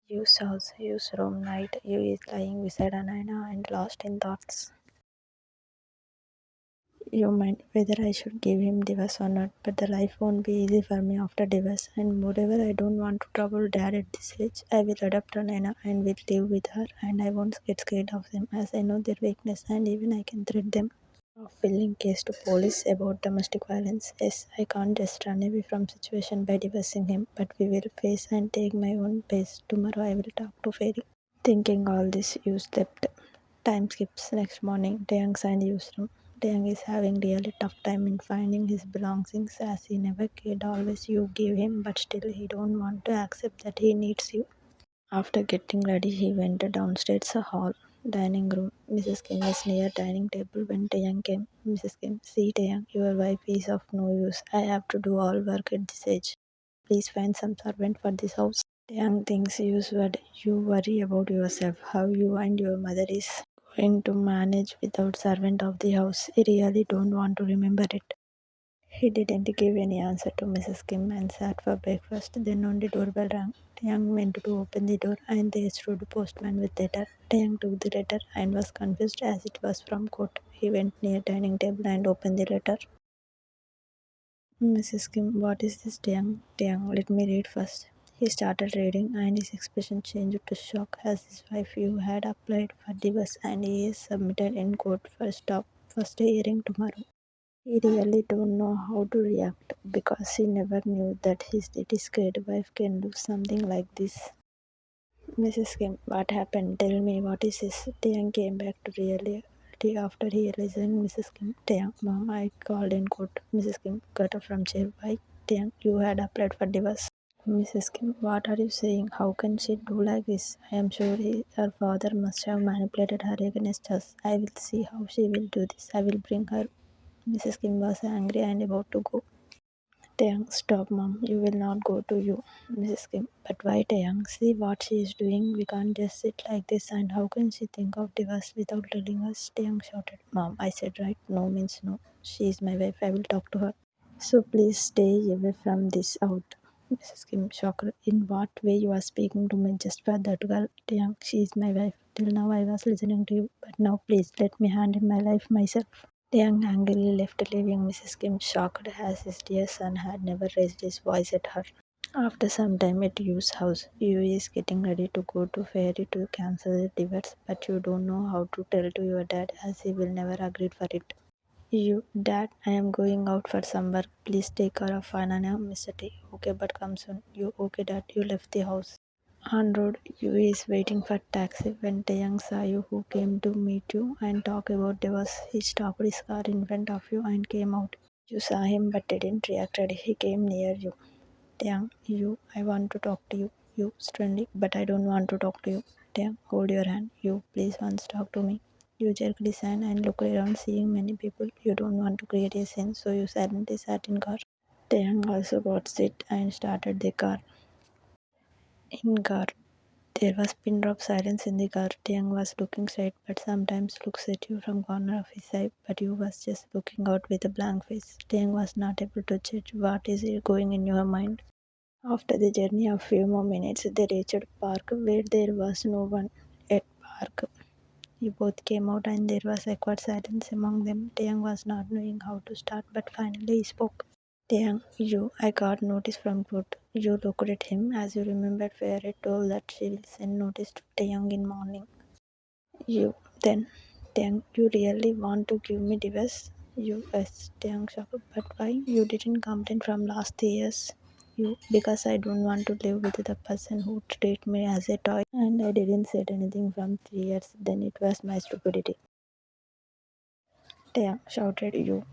Use house, use room night. You is lying beside Anina and lost in thoughts. You mind whether I should give him divorce or not, but the life won't be easy for me after divorce. And moreover, I don't want to trouble dad at this age. I will adopt Anina and will live with her, and I won't get scared of them as I know their weakness and even I can threat them. Of filing case to police about domestic violence. Yes, I can't just run away from situation by divorcing him, but we will face and take my own pace. Tomorrow I will talk to Fairy. Thinking all this, you slept. Time skips. Next morning, Taehyung signed use room. Taehyung is having really tough time in finding his belongings as he never cared. Always you give him, but still he don't want to accept that he needs you. After getting ready, he went downstairs hall, dining room. Mrs. Kim was near dining table when Taehyung came. Mrs. Kim, see Taehyung, your wife is of no use. I have to do all work at this age. Please find some servant for this house. Taehyung thinks you worry about yourself, how you and your mother is going to manage without servant of the house. I really don't want to remember it. He didn't give any answer to Mrs. Kim and sat for breakfast. Then only doorbell rang. Taehyung went to open the door and there stood a postman with letter. Taehyung took the letter and was confused as it was from court. He went near dining table and opened the letter. Mrs. Kim, what is this, Taehyung? Taehyung, let me read first. He started reading and his expression changed to shock as his wife you had applied for divorce and he is submitted in court for first hearing tomorrow. He really don't know how to react because he never knew that his little scared wife can do something like this. Mrs. Kim, what happened? Tell me, what is this? Taehyung came back to reality after he listened. Mrs. Kim, Taehyung, Mom, I called in court. Mrs. Kim, got up from chair. Why? Taehyung, you had applied for divorce. Mrs. Kim, what are you saying? How can she do like this? I am sure her father must have manipulated her against us. I will see how she will do this. I will bring her. Mrs. Kim was angry and about to go. Taehyung, stop, Mom. You will not go to you. Mrs. Kim, but why, Taehyung? See what she is doing. We can't just sit like this. And how can she think of divorce without telling us? Taehyung shouted. Mom, I said right. No means no. She is my wife. I will talk to her. So please stay away from this out. Mrs. Kim, shocked. In what way you are speaking to me just for that girl? Taehyung, she is my wife. Till now I was listening to you. But now please let me handle my life myself. Taehyung angrily left, leaving Mrs. Kim shocked as his dear son had never raised his voice at her. After some time at Yu's house, Yu is getting ready to go to Fairy to cancel the divorce, but you don't know how to tell to your dad as he will never agree for it. You, Dad, I am going out for some work. Please take care of Ananya, Mr. T. Okay, but come soon. You, okay, Dad, you left the house. On road, you is waiting for taxi when Taehyung saw you who came to meet you and talk about divorce. He stopped his car in front of you and came out. You saw him but didn't react. He came near you. Taehyung, you, I want to talk to you. You, sternly, but I don't want to talk to you. Taehyung, hold your hand. You, please once talk to me. You jerked his hand and looked around seeing many people. You don't want to create a scene, so you silently sat in car. Taehyung also got sit and started the car. In car, there was pin drop silence in the car. Taehyung was looking straight, but sometimes looks at you from corner of his eye. But you was just looking out with a blank face. Taehyung was not able to judge what is going in your mind. After the journey of few more minutes, they reached park where there was no one at park. You both came out and there was awkward silence among them. Taehyung was not knowing how to start, but finally he spoke. Taehyung, you, I got notice from court. You looked at him as you remembered Fairy told that she will send notice to Taehyung in morning. You, then, Taehyung, you really want to give me divorce? You, yes, Taehyung shocked. But why? You didn't complain from last 3 years. You, because I don't want to live with the person who treat me as a toy. And I didn't say anything from 3 years. Then it was my stupidity. Taehyung shouted, you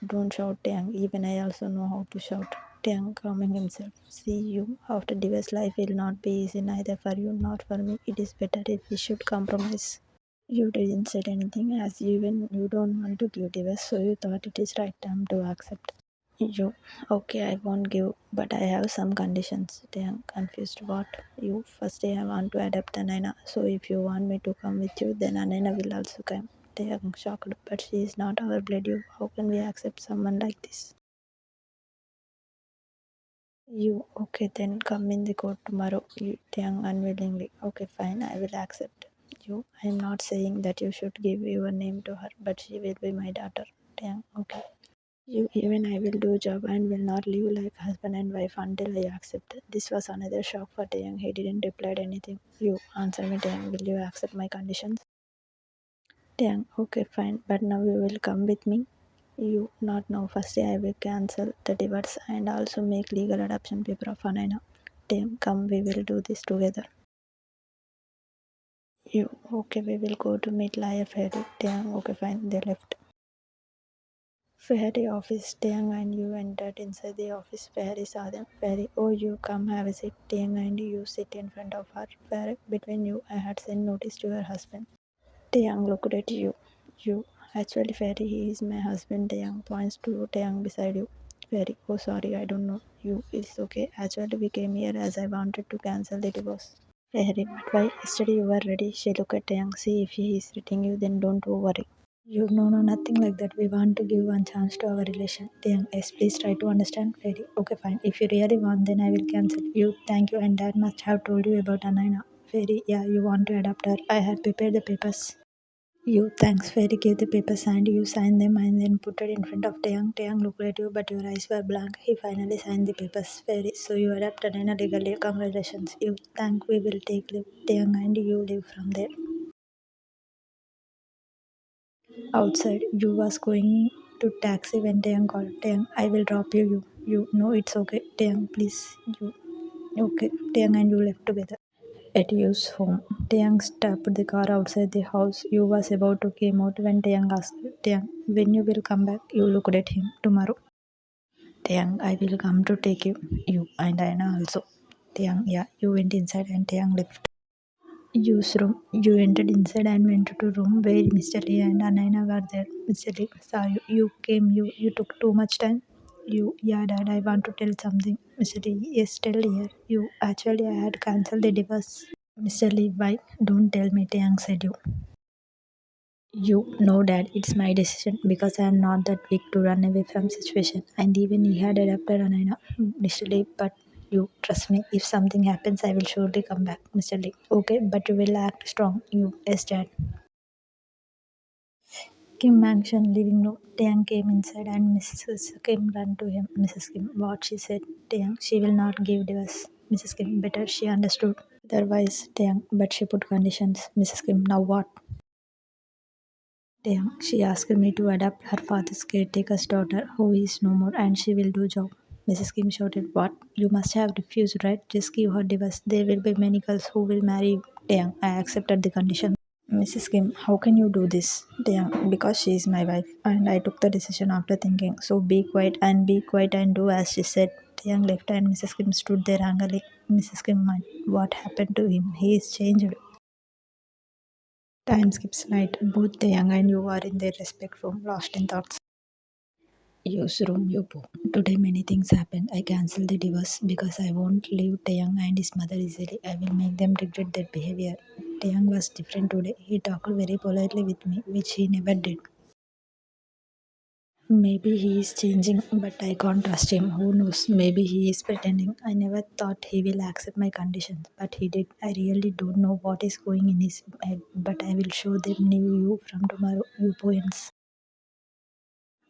don't shout, Taehyung. Even I also know how to shout. Taehyung calming himself. See you. After divorce, life will not be easy neither for you nor for me. It is better if we should compromise. You didn't say anything as even you don't want to give divorce, so you thought it is right time to accept. You, okay, I won't give, but I have some conditions. They are confused. What? You, first I want to adopt Anina, so if you want me to come with you, then Anina will also come. They are shocked, but she is not our blood. You, how can we accept someone like this? You, okay, then come in the court tomorrow. You, Taehyung unwillingly. Okay, fine, I will accept. You, I am not saying that you should give your name to her, but she will be my daughter. Taehyung, okay. You, even I will do job and will not live like husband and wife until I accept. This was another shock for Taehyung. He didn't reply anything. You, answer me, Taehyung. Will you accept my conditions? Taehyung, okay, fine, but now you will come with me. You, not now. Firstly, I will cancel the divorce and also make legal adoption paper of Anaina. Taehyung, come, we will do this together. You, okay, we will go to meet lawyer Fairy. Taehyung, okay, fine, they left. Fairy office. Taehyung and you entered inside the office. Fairy saw them. Fairy, oh, you come have a seat. Taehyung and you sit in front of her. Fairy, between you, I had sent notice to your husband. Taehyung looked at you. You, actually, Fairy, he is my husband. Taehyung points to Taehyung beside you. Fairy, oh, sorry, I don't know. You, it's okay. Actually, we came here as I wanted to cancel the divorce. Fairy, but why? Yesterday you were ready. She looked at Taehyung. See, if he is treating you, then don't worry. You no, no, nothing like that. We want to give one chance to our relation. Taehyung, yes, please try to understand. Fairy, okay, fine. If you really want, then I will cancel. You, thank you, and Dad must have told you about Anaina. Fairy, yeah, you want to adopt her. I had prepared the papers. You, thanks. Fairy gave the papers and you signed them and then put it in front of Taehyung. Taehyung looked at you, but your eyes were blank. He finally signed the papers. Fairy, so you adopt Anaina legally. Congratulations. You, thank. We will take leave. Taehyung and you leave from there. Outside, you was going to taxi when Taehyung called. Taehyung, I will drop you. You, no, it's okay. Taehyung, please. You, okay. Taehyung and you left together. At Yu's home, Taehyung stopped the car outside the house. Yu was about to came out when Taehyung asked, Taehyung, when you will come back? You looked at him. Tomorrow. Taehyung, I will come to take you. You and Anna also. Taehyung, yeah. You went inside and Taehyung left. Yu's room. You entered inside and went to room where Mr. Lee and Anaina were there. Mr. Lee saw you. You came. You took too much time. You, yeah, Dad, I want to tell something. Mr. Lee, yes, tell here. You, actually, I had cancelled the divorce. Mr. Lee, why? Don't tell me, Taehyung said you. You know, Dad, it's my decision because I am not that weak to run away from situation. And even he had adopted Anaina, Mr. Lee, but you trust me. If something happens, I will surely come back, Mr. Lee. Okay, but you will act strong. You, yes, Dad. Kim Mansion living room. Taehyung came inside and Mrs. Kim ran to him. Mrs. Kim, what she said. Taehyung, she will not give divorce. Mrs. Kim, better she understood. Otherwise, Taehyung, but she put conditions. Mrs. Kim, now what? Damn, she asked me to adopt her father's caretaker's daughter, who is no more, and she will do job. Mrs. Kim shouted, what? You must have refused, right? Just give her divorce. There will be many girls who will marry you. Damn, I accepted the condition. Mrs. Kim, how can you do this? Damn, because she is my wife, and I took the decision after thinking. So be quiet and do as she said. Taehyung left and Mrs. Kim stood there angrily. Mrs. Kim, what happened to him? He is changed. Time skips night. Both the young and you are in their respect room, lost in thoughts. Use room, you poo. Today many things happened. I cancelled the divorce because I won't leave Taeyang and his mother easily. I will make them regret their behavior. Taeyang was different today. He talked very politely with me, which he never did. Maybe he is changing, but I can't trust him. Who knows? Maybe he is pretending. I never thought he will accept my conditions, but he did. I really don't know what is going in his head, but I will show them new you from tomorrow. You points.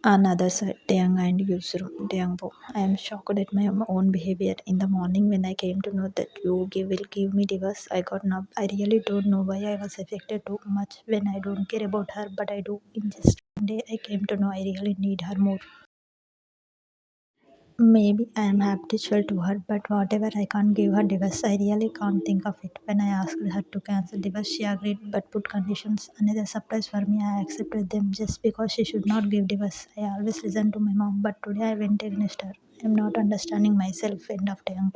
Another side, Taeyang and Yusru. Taeyangbo, I am shocked at my own behavior. In the morning, when I came to know that will give me divorce, I got numb. I really don't know why I was affected too much when I don't care about her, but I do. In just one day, I came to know I really need her more. Maybe I am habitual to her, but whatever I can't give her divorce, I really can't think of it. When I asked her to cancel divorce, she agreed but put conditions. Another surprise for me, I accepted them just because she should not give divorce. I always listen to my mom, but today I went against her. I am not understanding myself. End of time.